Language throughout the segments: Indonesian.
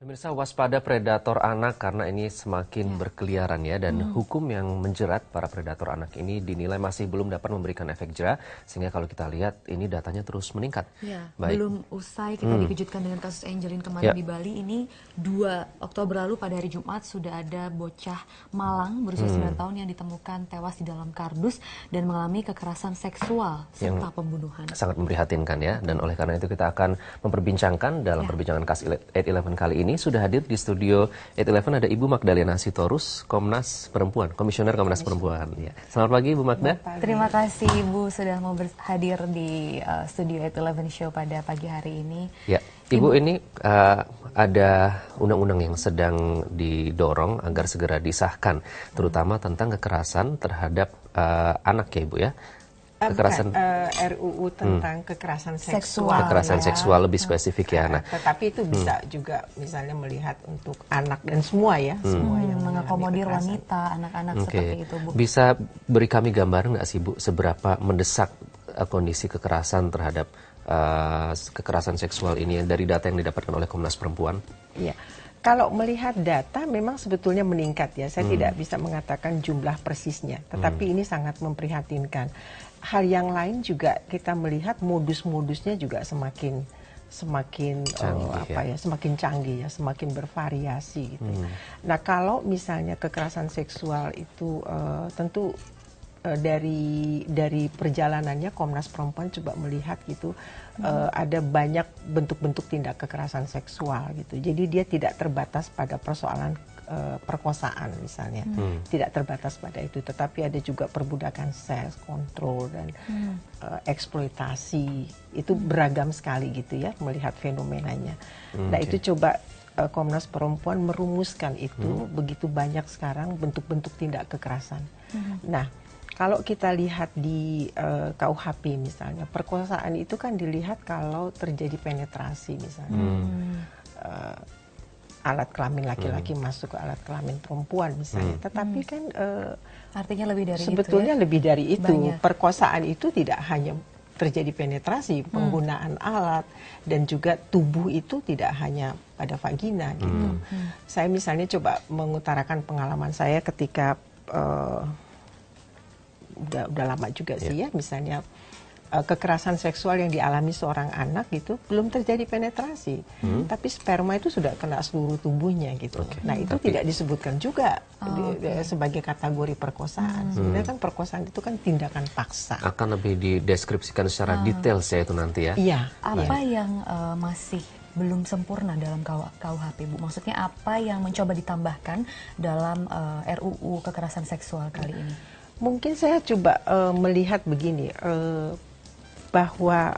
Pemirsa, waspada predator anak karena ini semakin berkeliaran ya, dan hukum yang menjerat para predator anak ini dinilai masih belum dapat memberikan efek jera, sehingga kalau kita lihat ini datanya terus meningkat. Ya, Baik. belum usai kita dikejutkan dengan kasus Angelin kemarin di Bali. Ini 2 Oktober lalu pada hari Jumat sudah ada bocah Malang berusia 9 tahun yang ditemukan tewas di dalam kardus dan mengalami kekerasan seksual serta pembunuhan. Sangat memprihatinkan ya, dan oleh karena itu kita akan memperbincangkan dalam perbincangan Kas 811 kali ini. Sudah hadir di studio 811 ada Ibu Magdalena Sitorus, Komnas Perempuan, Komisioner Komnas Perempuan. Ya. Selamat pagi Ibu Magda. Terima kasih Ibu sudah mau hadir di studio 811 Show pada pagi hari ini. Ya, Ibu ini ada undang-undang yang sedang didorong agar segera disahkan, terutama tentang kekerasan terhadap anak ya Ibu ya. Kekerasan RUU tentang kekerasan seksual. Kekerasan seksual lebih spesifik ya. Nah, tetapi itu bisa juga misalnya melihat untuk anak dan semua ya, semua yang mengakomodir wanita, anak-anak seperti itu, Bu. Bisa beri kami gambaran nggak sih Bu, seberapa mendesak kondisi kekerasan terhadap kekerasan seksual ini dari data yang didapatkan oleh Komnas Perempuan? Iya. Kalau melihat data memang sebetulnya meningkat ya. Saya tidak bisa mengatakan jumlah persisnya, tetapi ini sangat memprihatinkan. Hal yang lain juga kita melihat modus-modusnya juga semakin canggih, semakin canggih ya, semakin bervariasi gitu. Nah, kalau misalnya kekerasan seksual itu tentu dari perjalanannya Komnas Perempuan coba melihat gitu, ada banyak bentuk-bentuk tindak kekerasan seksual gitu. Jadi dia tidak terbatas pada persoalan perkosaan misalnya, tidak terbatas pada itu, tetapi ada juga perbudakan seks, kontrol dan eksploitasi. Itu beragam sekali gitu ya melihat fenomenanya. Nah, itu coba Komnas Perempuan merumuskan itu begitu banyak sekarang bentuk-bentuk tindak kekerasan. Nah, kalau kita lihat di KUHP misalnya, perkosaan itu kan dilihat kalau terjadi penetrasi misalnya. Alat kelamin laki-laki masuk ke alat kelamin perempuan misalnya. Tetapi kan Artinya lebih dari sebetulnya itu ya? lebih dari itu. Banyak. Perkosaan itu tidak hanya terjadi penetrasi, penggunaan alat, dan juga tubuh itu tidak hanya pada vagina gitu. Saya misalnya coba mengutarakan pengalaman saya ketika udah lama juga sih ya, misalnya kekerasan seksual yang dialami seorang anak gitu, belum terjadi penetrasi, tapi sperma itu sudah kena seluruh tubuhnya gitu. Nah, itu tidak disebutkan juga sebagai kategori perkosaan. Sebenarnya kan perkosaan itu kan tindakan paksa. Akan lebih dideskripsikan secara detail ya itu nanti ya. Iya. Apa yang masih belum sempurna dalam KUHP, Bu? Maksudnya apa yang mencoba ditambahkan dalam RUU kekerasan seksual kali ini? Mungkin saya coba melihat begini, bahwa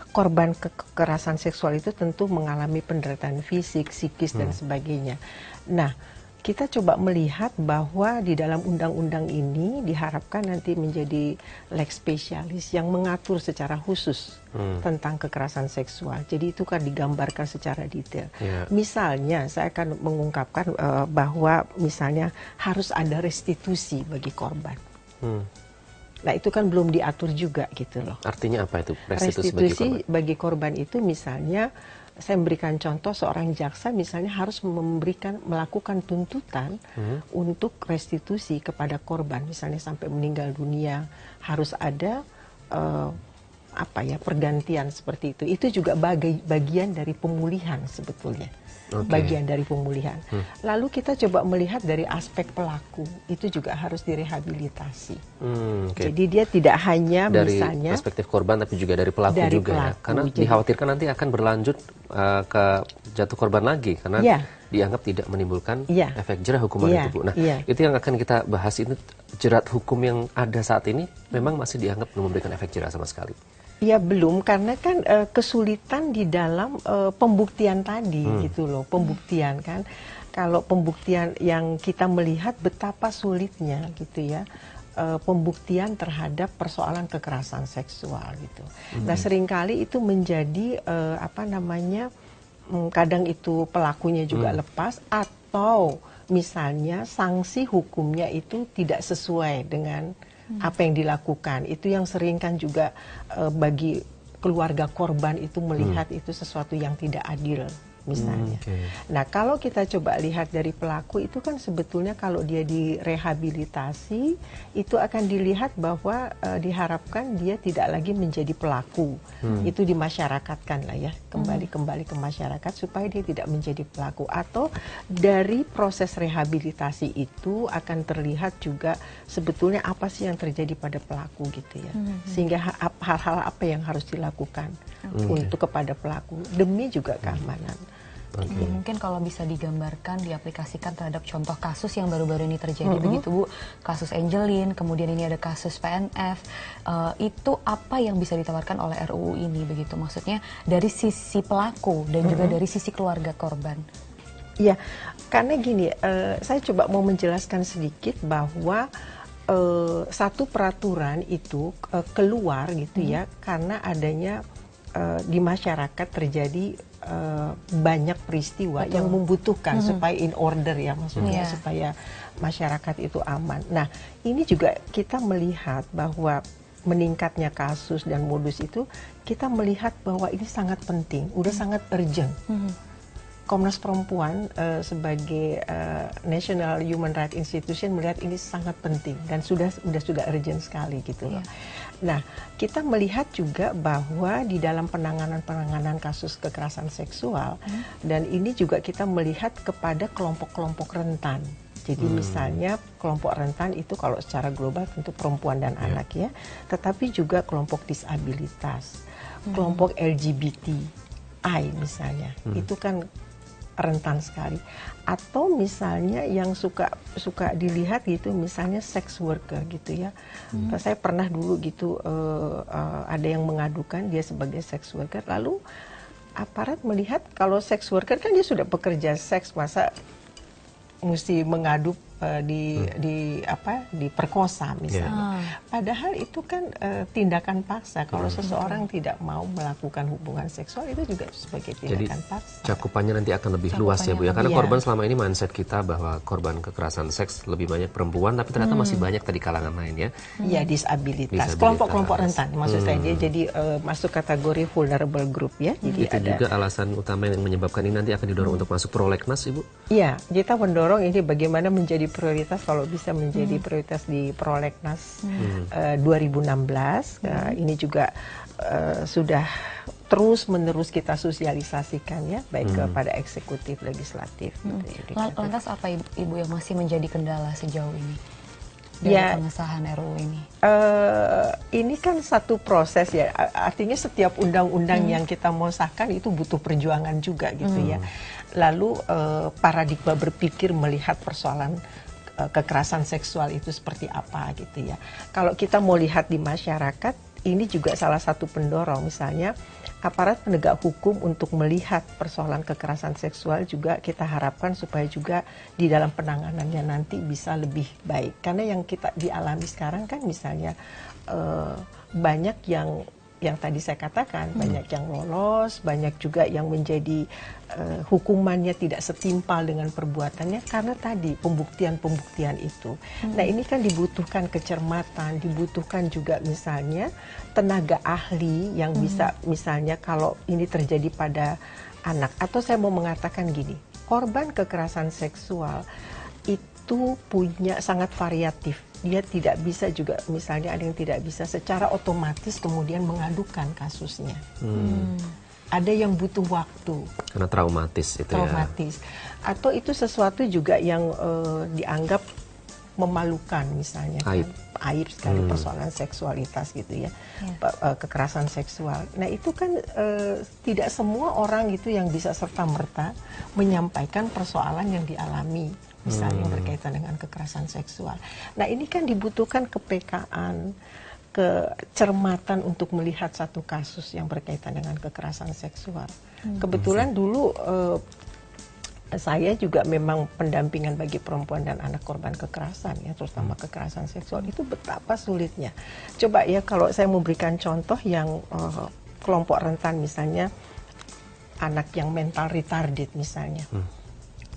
korban kekerasan seksual itu tentu mengalami penderitaan fisik, psikis, dan sebagainya. Nah, kita coba melihat bahwa di dalam undang-undang ini diharapkan nanti menjadi lex specialis yang mengatur secara khusus tentang kekerasan seksual. Jadi itu kan digambarkan secara detail. Misalnya, saya akan mengungkapkan bahwa misalnya harus ada restitusi bagi korban. Nah, itu kan belum diatur juga gitu loh. Artinya apa itu Restitusi bagi korban itu misalnya, saya memberikan contoh seorang jaksa misalnya harus melakukan tuntutan untuk restitusi kepada korban, misalnya sampai meninggal dunia harus ada pergantian seperti itu. Itu juga bagian dari pemulihan sebetulnya. Bagian dari pemulihan. Lalu kita coba melihat dari aspek pelaku, itu juga harus direhabilitasi. Jadi dia tidak hanya dari misalnya perspektif korban, tapi juga dari pelaku juga ya. Karena dikhawatirkan nanti akan berlanjut ke jatuh korban lagi, karena dianggap tidak menimbulkan efek jerah hukuman itu, Bu. Nah, itu yang akan kita bahas, itu jerat hukum yang ada saat ini memang masih dianggap belum memberikan efek jerah sama sekali. Ya belum, karena kan kesulitan di dalam pembuktian tadi gitu loh, pembuktian kan. Kalau pembuktian yang kita melihat betapa sulitnya gitu ya, pembuktian terhadap persoalan kekerasan seksual gitu. Nah, seringkali itu menjadi kadang itu pelakunya juga lepas, atau misalnya sanksi hukumnya itu tidak sesuai dengan apa yang dilakukan. Itu yang sering kan juga bagi keluarga korban itu melihat itu sesuatu yang tidak adil misalnya. Nah, kalau kita coba lihat dari pelaku itu kan sebetulnya kalau dia direhabilitasi itu akan dilihat bahwa diharapkan dia tidak lagi menjadi pelaku. Itu dimasyarakatkan lah ya, kembali ke masyarakat supaya dia tidak menjadi pelaku. Atau dari proses rehabilitasi itu akan terlihat juga sebetulnya apa sih yang terjadi pada pelaku gitu ya. Sehingga hal-hal apa yang harus dilakukan untuk kepada pelaku demi juga keamanan. Mungkin kalau bisa digambarkan, diaplikasikan terhadap contoh kasus yang baru-baru ini terjadi begitu Bu, kasus Angelin, kemudian ini ada kasus PNF, itu apa yang bisa ditawarkan oleh RUU ini begitu, maksudnya dari sisi pelaku dan juga dari sisi keluarga korban. Iya, karena gini, saya coba mau menjelaskan sedikit bahwa satu peraturan itu keluar gitu ya, karena adanya di masyarakat terjadi banyak peristiwa yang membutuhkan supaya in order ya, maksudnya supaya masyarakat itu aman. Nah, ini juga kita melihat bahwa meningkatnya kasus dan modus itu, kita melihat bahwa ini sangat penting, udah sangat urgent. Komnas Perempuan sebagai National Human Rights Institution melihat ini sangat penting dan sudah urgent sekali gitu loh. Nah, kita melihat juga bahwa di dalam penanganan kasus kekerasan seksual dan ini juga kita melihat kepada kelompok-kelompok rentan. Jadi misalnya kelompok rentan itu kalau secara global tentu perempuan dan anak ya, tetapi juga kelompok disabilitas, kelompok LGBTI misalnya, itu kan rentan sekali. Atau misalnya yang suka dilihat gitu, misalnya sex worker gitu ya. Saya pernah dulu gitu ada yang mengadukan dia sebagai sex worker, lalu aparat melihat kalau sex worker kan dia sudah bekerja seks, masa mesti mengadu diperkosa misalnya. Padahal itu kan tindakan paksa. Kalau seseorang tidak mau melakukan hubungan seksual itu juga sebagai tindakan paksa. Cakupannya nanti akan lebih luas ya Bu ya. Karena korban selama ini mindset kita bahwa korban kekerasan seks lebih banyak perempuan, tapi ternyata masih banyak tadi kalangan lain ya. Iya, disabilitas. Kelompok-kelompok rentan maksud saya, dia jadi masuk kategori vulnerable group ya. Jadi itu juga alasan utama yang menyebabkan ini nanti akan didorong untuk masuk prolegnas Ibu. Iya, kita mendorong ini bagaimana menjadi prioritas, kalau bisa menjadi prioritas di prolegnas 2016. Ini juga sudah terus-menerus kita sosialisasikan ya, baik kepada eksekutif, legislatif. Gitu, lantas apa Ibu yang masih menjadi kendala sejauh ini dari pengesahan RUU ini? Ini kan satu proses ya, artinya setiap undang-undang yang kita mau sahkan itu butuh perjuangan juga gitu ya. Lalu paradigma berpikir melihat persoalan kekerasan seksual itu seperti apa gitu ya. Kalau kita mau lihat di masyarakat, ini juga salah satu pendorong, misalnya aparat penegak hukum untuk melihat persoalan kekerasan seksual juga kita harapkan supaya juga di dalam penanganannya nanti bisa lebih baik. Karena yang kita dialami sekarang kan misalnya banyak yang tadi saya katakan, banyak yang lolos, banyak juga yang menjadi hukumannya tidak setimpal dengan perbuatannya karena tadi pembuktian itu. Nah, ini kan dibutuhkan kecermatan, dibutuhkan juga misalnya tenaga ahli yang bisa, misalnya kalau ini terjadi pada anak, atau saya mau mengatakan gini, korban kekerasan seksual itu punya sangat variatif. Dia tidak bisa juga, misalnya ada yang tidak bisa secara otomatis kemudian mengadukan kasusnya. Ada yang butuh waktu. Karena traumatis itu traumatis. Atau itu sesuatu juga yang dianggap memalukan misalnya. Aib sekali persoalan seksualitas gitu ya. Kekerasan seksual. Nah itu kan tidak semua orang itu yang bisa serta-merta menyampaikan persoalan yang dialami. Misalnya yang berkaitan dengan kekerasan seksual. Nah ini kan dibutuhkan kepekaan, kecermatan untuk melihat satu kasus yang berkaitan dengan kekerasan seksual. Kebetulan dulu saya juga memang pendampingan bagi perempuan dan anak korban kekerasan ya, terutama kekerasan seksual, itu betapa sulitnya. Coba ya kalau saya mau berikan contoh yang kelompok rentan, misalnya anak yang mental retarded misalnya.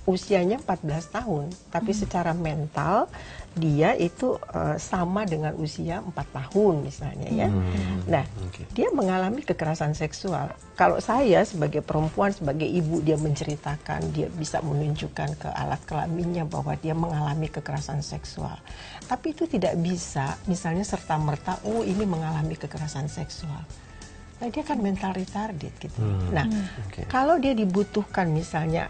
usianya 14 tahun, tapi secara mental dia itu sama dengan usia 4 tahun misalnya ya. Nah, dia mengalami kekerasan seksual. Kalau saya sebagai perempuan, sebagai ibu, dia menceritakan, dia bisa menunjukkan ke alat kelaminnya bahwa dia mengalami kekerasan seksual. Tapi itu tidak bisa misalnya serta-merta, oh ini mengalami kekerasan seksual. Nah, dia kan mental retarded gitu. Nah, kalau dia dibutuhkan misalnya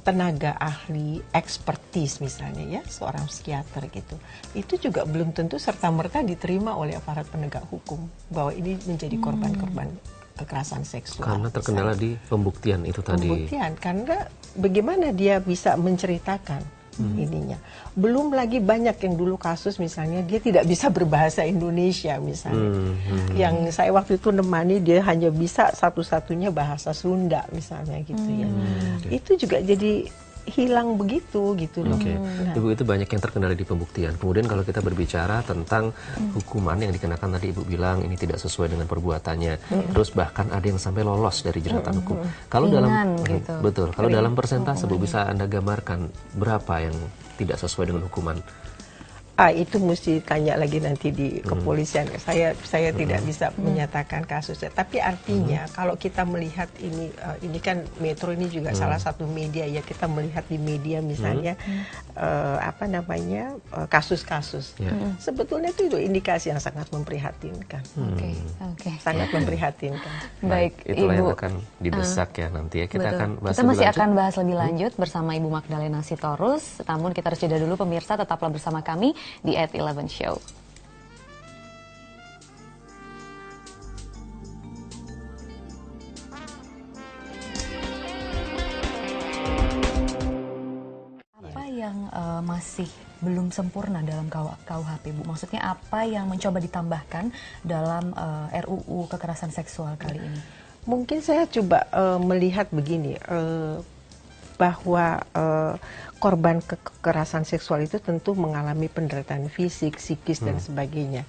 tenaga ahli, expertise misalnya ya, seorang psikiater gitu, itu juga belum tentu serta-merta diterima oleh aparat penegak hukum bahwa ini menjadi korban-korban kekerasan seksual. Karena terkendala di pembuktian itu tadi. Pembuktian, karena bagaimana dia bisa menceritakan ininya. Belum lagi banyak yang dulu kasus misalnya dia tidak bisa berbahasa Indonesia misalnya. Yang saya waktu itu nemani dia hanya bisa satu-satunya bahasa Sunda misalnya gitu ya. Itu juga jadi hilang begitu gitu loh. Nah. Ibu, itu banyak yang terkendala di pembuktian. Kemudian kalau kita berbicara tentang hukuman yang dikenakan tadi Ibu bilang ini tidak sesuai dengan perbuatannya. Terus bahkan ada yang sampai lolos dari jeratan hukum. Kalau dalam gitu. betul, kalau dalam persentase Bu bisa Anda gambarkan berapa yang tidak sesuai dengan hukuman? Itu mesti tanya lagi nanti di kepolisian. Saya tidak bisa menyatakan kasusnya. Tapi artinya kalau kita melihat ini kan Metro ini juga salah satu media ya, kita melihat di media misalnya kasus-kasus. Sebetulnya itu indikasi yang sangat memprihatinkan. Sangat memprihatinkan. Baik, itulah Ibu. yang akan didesak ya nanti ya. Kita akan bahas kita masih lebih akan bahas lebih lanjut bersama Ibu Magdalena Sitorus. Namun kita harus jeda dulu pemirsa, tetaplah bersama kami di @11 Show. Apa yang masih belum sempurna dalam KUHP, Bu? Maksudnya apa yang mencoba ditambahkan dalam RUU kekerasan seksual kali ini? Mungkin saya coba melihat begini, bahwa korban kekerasan seksual itu tentu mengalami penderitaan fisik, psikis, dan sebagainya.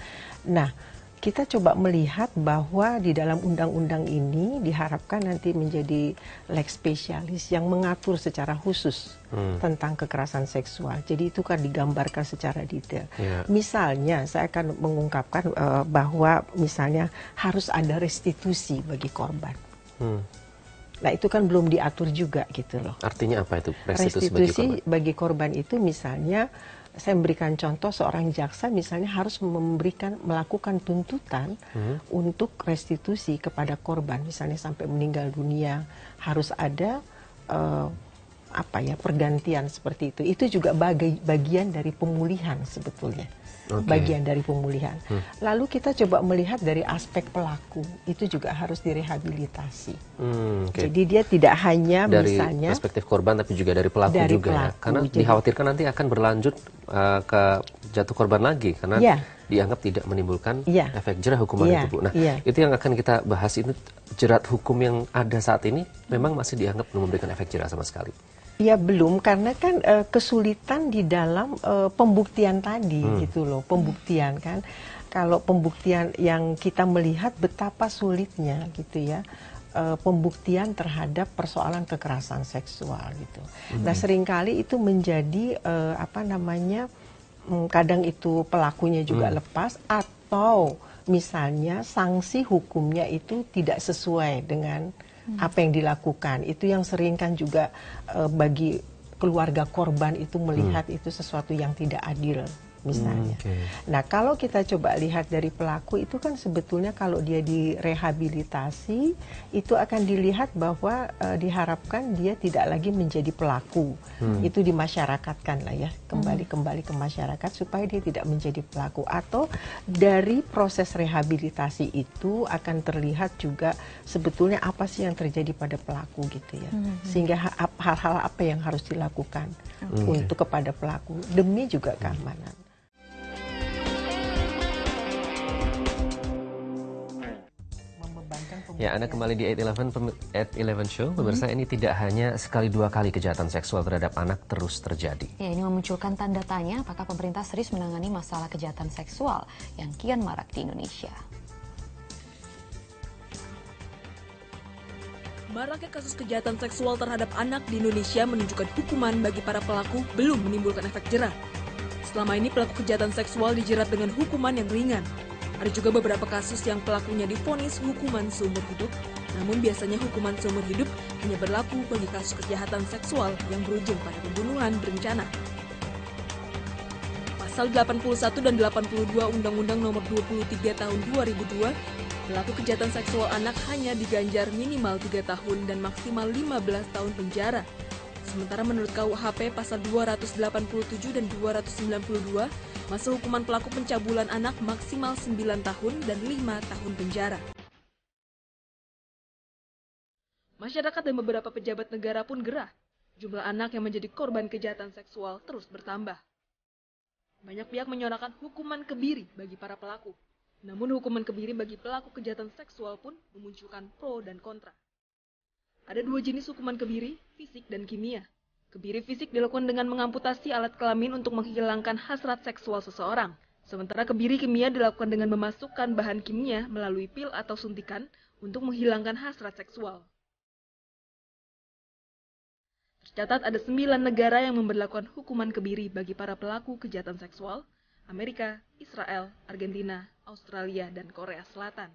Nah, kita coba melihat bahwa di dalam undang-undang ini diharapkan nanti menjadi lex spesialis yang mengatur secara khusus tentang kekerasan seksual. Jadi itu kan digambarkan secara detail. Misalnya, saya akan mengungkapkan bahwa misalnya harus ada restitusi bagi korban. Nah, itu kan belum diatur juga gitu loh. Artinya apa itu restitusi bagi korban itu misalnya, saya memberikan contoh seorang jaksa misalnya harus melakukan tuntutan untuk restitusi kepada korban, misalnya sampai meninggal dunia harus ada pergantian seperti itu. Itu juga bagian dari pemulihan sebetulnya. Bagian dari pemulihan. Lalu kita coba melihat dari aspek pelaku, itu juga harus direhabilitasi. Jadi dia tidak hanya dari misalnya perspektif korban, tapi juga dari pelaku juga ya. Karena dikhawatirkan nanti akan berlanjut ke jatuh korban lagi, karena dianggap tidak menimbulkan efek jerah hukuman itu, Bu. Nah, itu yang akan kita bahas, itu jerat hukum yang ada saat ini memang masih dianggap belum memberikan efek jerah sama sekali. Ya belum, karena kan kesulitan di dalam pembuktian tadi gitu loh, pembuktian kan. Kalau pembuktian yang kita melihat betapa sulitnya gitu ya, pembuktian terhadap persoalan kekerasan seksual gitu. Nah, seringkali itu menjadi kadang itu pelakunya juga lepas, atau misalnya sanksi hukumnya itu tidak sesuai dengan apa yang dilakukan. Itu yang sering kan juga bagi keluarga korban itu melihat itu sesuatu yang tidak adil misalnya. Nah, kalau kita coba lihat dari pelaku itu kan sebetulnya kalau dia direhabilitasi itu akan dilihat bahwa diharapkan dia tidak lagi menjadi pelaku. Itu dimasyarakatkan lah ya, kembali ke masyarakat supaya dia tidak menjadi pelaku. Atau dari proses rehabilitasi itu akan terlihat juga sebetulnya apa sih yang terjadi pada pelaku gitu ya. Sehingga hal-hal apa yang harus dilakukan untuk kepada pelaku demi juga keamanan. Ya, Anda kembali di 811 Show. Pemirsa, ini tidak hanya sekali dua kali kejahatan seksual terhadap anak terus terjadi. Ya, ini memunculkan tanda tanya apakah pemerintah serius menangani masalah kejahatan seksual yang kian marak di Indonesia. Maraknya kasus kejahatan seksual terhadap anak di Indonesia menunjukkan hukuman bagi para pelaku belum menimbulkan efek jera. Selama ini pelaku kejahatan seksual dijerat dengan hukuman yang ringan. Ada juga beberapa kasus yang pelakunya divonis hukuman seumur hidup, namun biasanya hukuman seumur hidup hanya berlaku bagi kasus kejahatan seksual yang berujung pada pembunuhan berencana. Pasal 81 dan 82 Undang-Undang Nomor 23 Tahun 2002, pelaku kejahatan seksual anak hanya diganjar minimal 3 tahun dan maksimal 15 tahun penjara. Sementara menurut KUHP pasal 287 dan 292, masa hukuman pelaku pencabulan anak maksimal 9 tahun dan 5 tahun penjara. Masyarakat dan beberapa pejabat negara pun gerah. Jumlah anak yang menjadi korban kejahatan seksual terus bertambah. Banyak pihak menyorakan hukuman kebiri bagi para pelaku. Namun hukuman kebiri bagi pelaku kejahatan seksual pun memunculkan pro dan kontra. Ada 2 jenis hukuman kebiri, fisik dan kimia. Kebiri fisik dilakukan dengan mengamputasi alat kelamin untuk menghilangkan hasrat seksual seseorang. Sementara kebiri kimia dilakukan dengan memasukkan bahan kimia melalui pil atau suntikan untuk menghilangkan hasrat seksual. Tercatat ada 9 negara yang memberlakukan hukuman kebiri bagi para pelaku kejahatan seksual: Amerika, Israel, Argentina, Australia, dan Korea Selatan.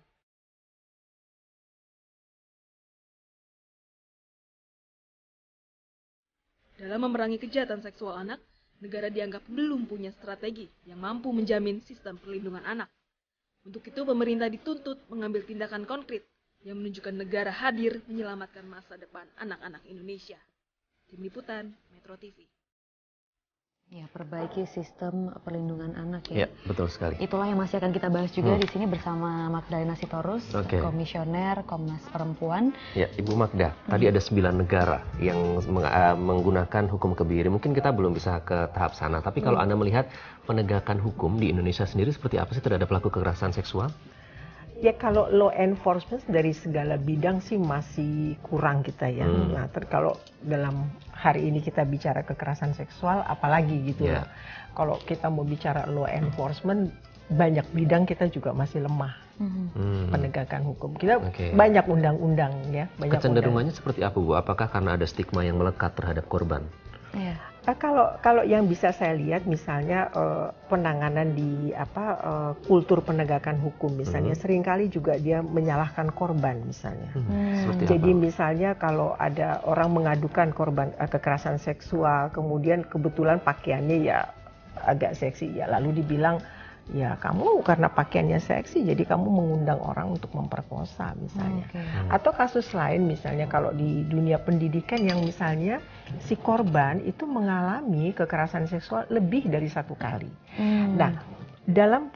Dalam memerangi kejahatan seksual anak, negara dianggap belum punya strategi yang mampu menjamin sistem perlindungan anak. Untuk itu, pemerintah dituntut mengambil tindakan konkret yang menunjukkan negara hadir menyelamatkan masa depan anak-anak Indonesia. Tim Liputan, Metro TV. Ya, perbaiki sistem perlindungan anak ya. Ya, betul sekali. Itulah yang masih akan kita bahas juga di sini bersama Magdalena Sitorus, Komisioner Komnas Perempuan. Ya, Ibu Magda, tadi ada 9 negara yang menggunakan hukum kebiri. Mungkin kita belum bisa ke tahap sana, tapi kalau Anda melihat penegakan hukum di Indonesia sendiri seperti apa sih terhadap pelaku kekerasan seksual? Ya, kalau law enforcement dari segala bidang sih masih kurang kita ya. Nah, kalau dalam hari ini kita bicara kekerasan seksual, apalagi gitu ya. Kalau kita mau bicara law enforcement, banyak bidang kita juga masih lemah penegakan hukum. Kita banyak undang-undang ya. Kecenderungannya seperti apa, Bu? Apakah karena ada stigma yang melekat terhadap korban? Iya. Kalau yang bisa saya lihat misalnya penanganan di kultur penegakan hukum misalnya seringkali juga dia menyalahkan korban misalnya. Jadi misalnya kalau ada orang mengadukan korban kekerasan seksual, kemudian kebetulan pakaiannya ya agak seksi, ya lalu dibilang ya kamu karena pakaiannya seksi jadi kamu mengundang orang untuk memperkosa misalnya. Atau kasus lain misalnya kalau di dunia pendidikan yang misalnya si korban itu mengalami kekerasan seksual lebih dari 1 kali. Nah, dalam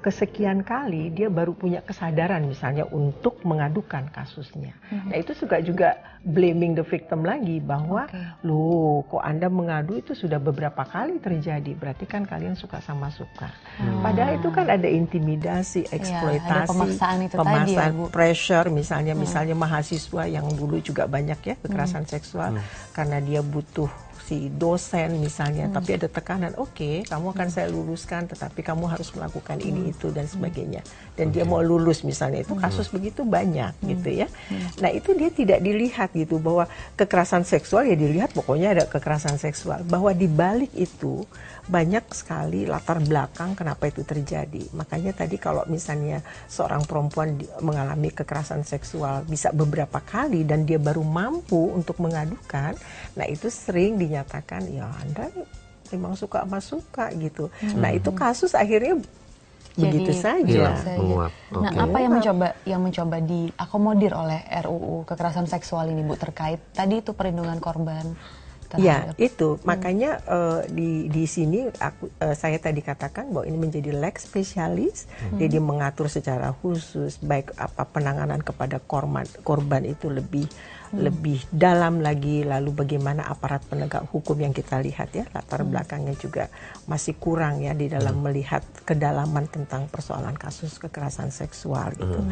kesekian kali dia baru punya kesadaran misalnya untuk mengadukan kasusnya. Nah, itu juga blaming the victim lagi bahwa loh kok Anda mengadu itu sudah beberapa kali terjadi, berarti kan kalian suka sama suka. Padahal itu kan ada intimidasi, eksploitasi, pemaksaan, pressure misalnya mahasiswa yang dulu juga banyak ya kekerasan seksual karena dia butuh si dosen misalnya, tapi ada tekanan, kamu akan saya luluskan, tetapi kamu harus melakukan ini itu dan sebagainya. Dan dia mau lulus misalnya, itu kasus begitu banyak gitu ya. Nah, itu dia tidak dilihat gitu bahwa kekerasan seksual ya dilihat pokoknya ada kekerasan seksual, bahwa di balik itu banyak sekali latar belakang kenapa itu terjadi. Makanya tadi kalau misalnya seorang perempuan mengalami kekerasan seksual bisa beberapa kali dan dia baru mampu untuk mengadukan, nah itu sering dinyatakan ya Anda memang suka sama suka gitu. Nah, itu kasus akhirnya begitu saja. Nah, apa yang mencoba diakomodir oleh RUU kekerasan seksual ini, Bu, terkait tadi itu perlindungan korban? Ya, itu makanya di sini saya tadi katakan bahwa ini menjadi leg spesialis, jadi mengatur secara khusus baik apa penanganan kepada korban itu lebih dalam lagi, lalu bagaimana aparat penegak hukum yang kita lihat ya latar belakangnya juga masih kurang ya di dalam melihat kedalaman tentang persoalan kasus kekerasan seksual gitu.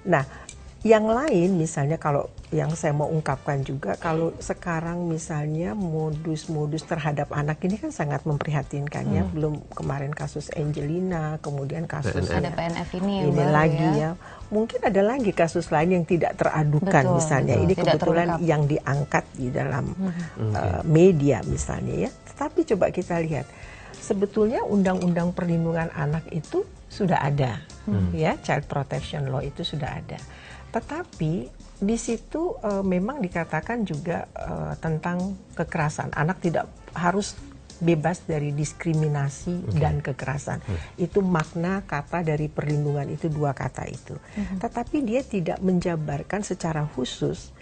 Nah, Yang lain misalnya kalau yang saya mau ungkapkan juga, kalau sekarang misalnya modus-modus terhadap anak ini kan sangat memprihatinkan ya. Belum kemarin kasus Angelina, kemudian kasus ada PNF ini lagi ya. Mungkin ada lagi kasus lain yang tidak teradukan. Betul, misalnya ini kebetulan yang diangkat di dalam media misalnya ya. Tetapi coba kita lihat, sebetulnya undang-undang perlindungan anak itu sudah ada ya, Child Protection Law itu sudah ada. Tetapi di situ memang dikatakan juga tentang kekerasan. Anak tidak harus bebas dari diskriminasi dan kekerasan. Itu makna kata dari perlindungan itu, dua kata itu. Tetapi dia tidak menjabarkan secara khusus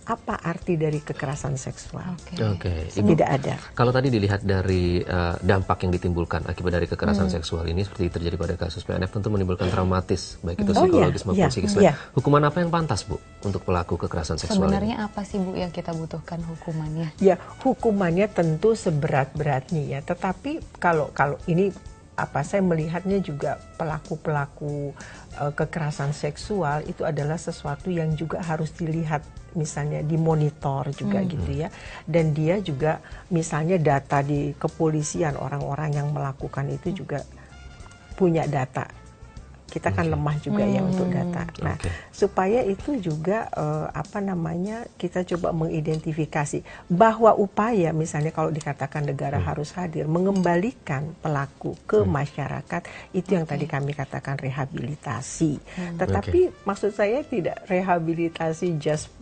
apa arti dari kekerasan seksual. Tidak ada. Kalau tadi dilihat dari dampak yang ditimbulkan akibat dari kekerasan seksual ini, seperti terjadi pada kasus PNF, tentu menimbulkan traumatis, baik itu psikologis maupun psikis. Hukuman apa yang pantas, Bu, untuk pelaku kekerasan seksual sebenarnya ini? Apa sih, Bu, yang kita butuhkan hukumannya? Ya, hukumannya tentu seberat-beratnya ya. Tetapi kalau ini saya melihatnya juga pelaku-pelaku kekerasan seksual itu adalah sesuatu yang juga harus dilihat, misalnya dimonitor juga gitu ya. Dan dia juga misalnya data di kepolisian, orang-orang yang melakukan itu juga punya data. Kita kan lemah juga ya untuk data. Nah, supaya itu juga kita coba mengidentifikasi bahwa upaya misalnya kalau dikatakan negara harus hadir mengembalikan pelaku ke masyarakat, itu yang tadi kami katakan rehabilitasi. Tetapi maksud saya tidak rehabilitasi just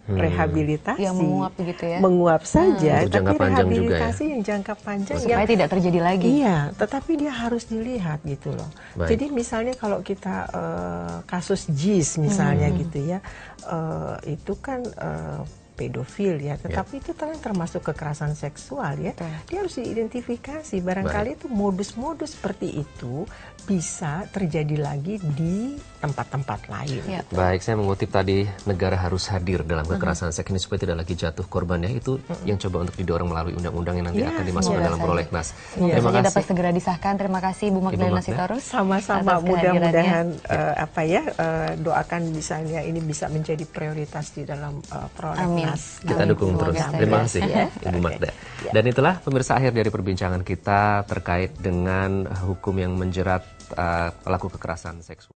rehabilitasi yang menguap gitu ya, menguap saja, tapi juga rehabilitasi ya? yang jangka panjang supaya tidak terjadi lagi. Iya, tetapi dia harus dilihat gitu loh. Jadi misalnya kalau kita kasus JIS misalnya gitu ya, itu kan pedofil ya, tetapi itu kan termasuk kekerasan seksual ya. Dia harus diidentifikasi, barangkali itu modus-modus seperti itu bisa terjadi lagi di tempat-tempat lain. Baik, saya mengutip tadi, negara harus hadir dalam kekerasan seks ini supaya tidak lagi jatuh korbannya. Itu yang coba untuk didorong melalui undang-undang yang nanti akan dimasukkan dalam prolegnas. Terima kasih. Dapat segera disahkan. Terima kasih Bu Magdalena Sitorus. Sama-sama, mudah-mudahan doakan misalnya ini bisa menjadi prioritas di dalam prolegnas. Kita dukung terus. Terima kasih Ibu Magda. Dan itulah pemirsa akhir dari perbincangan kita terkait dengan hukum yang menjerat pelaku kekerasan seksual.